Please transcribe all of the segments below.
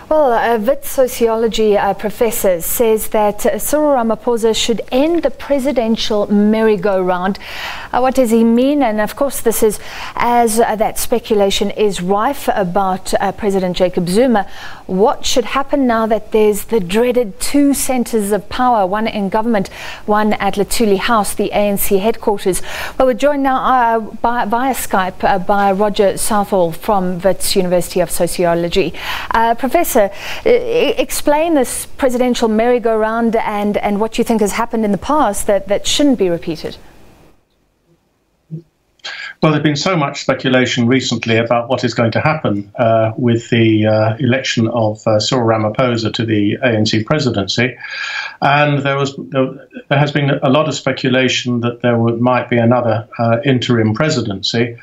Well, a Wits sociology professor says that Cyril Ramaphosa should end the presidential merry-go-round. What does he mean? And of course, this is as that speculation is rife about President Jacob Zuma. What should happen now that there's the dreaded two centres of power, one in government, one at Luthuli House, the ANC headquarters? Well, we're joined now via Skype by Roger Southall from Wits University of Sociology. Professor, explain this presidential merry-go-round and what you think has happened in the past that shouldn't be repeated. Well, there's been so much speculation recently about what is going to happen with the election of Cyril Ramaphosa to the ANC presidency. And there has been a lot of speculation that there might be another interim presidency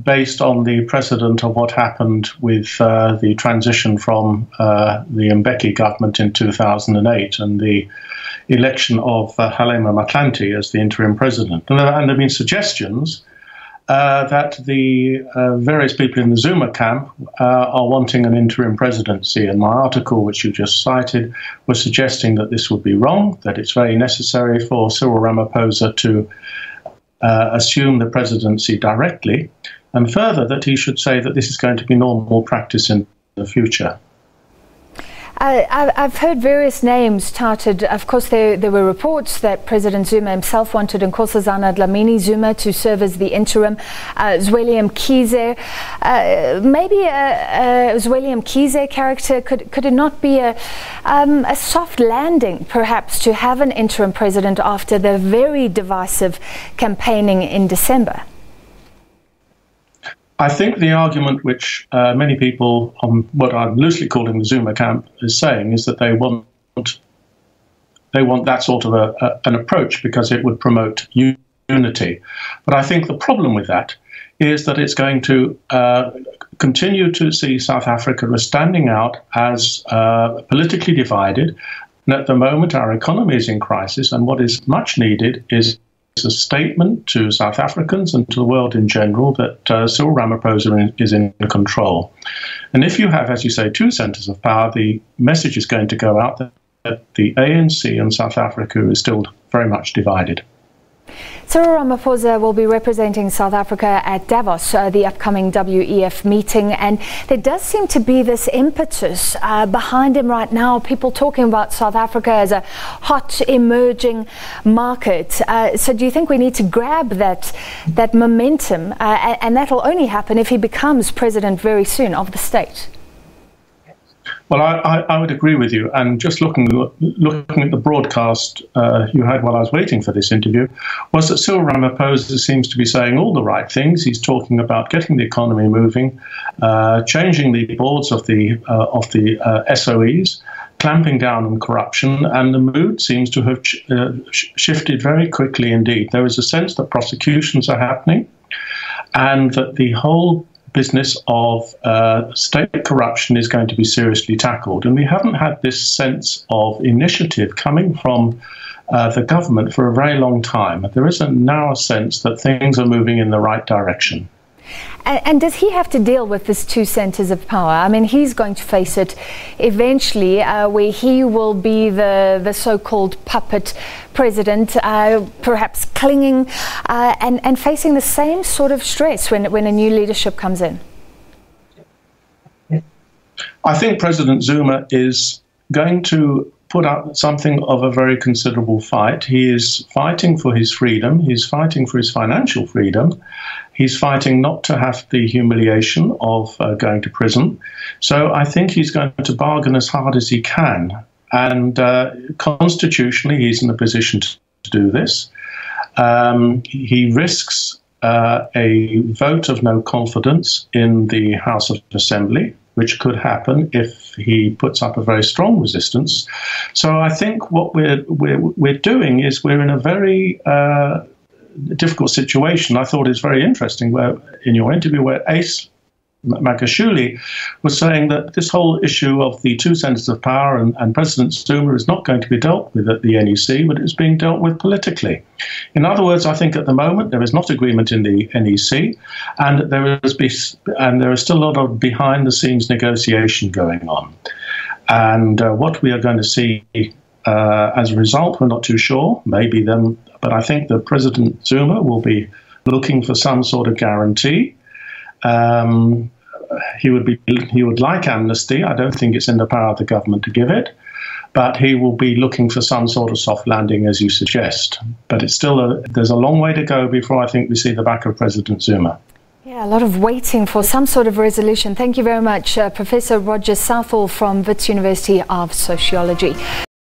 based on the precedent of what happened with the transition from the Mbeki government in 2008 and the election of Halema Matlanti as the interim president. And there have been suggestions that the various people in the Zuma camp are wanting an interim presidency. And my article, which you just cited, was suggesting that this would be wrong, that it's very necessary for Cyril Ramaphosa to assume the presidency directly, and further that he should say that this is going to be normal practice in the future. I've heard various names touted. Of course, there were reports that President Zuma himself wanted Nkosazana Dlamini Zuma to serve as the interim. Zweli Mkhize, maybe a Zweli Mkhize character. Could it not be a soft landing, perhaps, to have an interim president after the very divisive campaigning in December? I think the argument which many people on what I'm loosely calling the Zuma camp is saying is that they want that sort of an approach because it would promote unity. But I think the problem with that is that it's going to continue to see South Africa as standing out as politically divided. And at the moment, our economy is in crisis, and what is much needed is a statement to South Africans and to the world in general that Cyril Ramaphosa is in control. And if you have, as you say, two centres of power, the message is going to go out that the ANC and South Africa is still very much divided. Cyril Ramaphosa will be representing South Africa at Davos, the upcoming WEF meeting, and there does seem to be this impetus behind him right now, people talking about South Africa as a hot emerging market. So do you think we need to grab that momentum, and that'll only happen if he becomes president very soon of the state? Well, I would agree with you. And just looking at the broadcast you had while I was waiting for this interview, was that Cyril Ramaphosa seems to be saying all the right things. He's talking about getting the economy moving, changing the boards of the SOEs, clamping down on corruption, and the mood seems to have shifted very quickly indeed. There is a sense that prosecutions are happening, and that the whole business of state corruption is going to be seriously tackled. And we haven't had this sense of initiative coming from the government for a very long time. There is now a sense that things are moving in the right direction. And does he have to deal with these two centres of power? I mean, he's going to face it eventually, where he will be the so-called puppet president, perhaps clinging and facing the same sort of stress when a new leadership comes in. I think President Zuma is going to put up something of a very considerable fight. He is fighting for his freedom. He's fighting for his financial freedom. He's fighting not to have the humiliation of going to prison. So I think he's going to bargain as hard as he can. And constitutionally, he's in a position to do this. He risks a vote of no confidence in the House of Assembly, which could happen if he puts up a very strong resistance. So I think what we're doing is we're in a very difficult situation. I thought it's very interesting where in your interview where Ace Magashule, was saying that this whole issue of the two centres of power and President Zuma is not going to be dealt with at the NEC, but it's being dealt with politically. In other words, I think at the moment there is not agreement in the NEC, and there is still a lot of behind-the-scenes negotiation going on. And what we are going to see as a result, we're not too sure. Maybe them, but I think that President Zuma will be looking for some sort of guarantee. He would like amnesty. I don't think it's in the power of the government to give it, but he will be looking for some sort of soft landing, as you suggest. But it's still there's a long way to go before I think we see the back of President Zuma. Yeah, a lot of waiting for some sort of resolution. Thank you very much, Professor Roger Southall from Wits University of Sociology.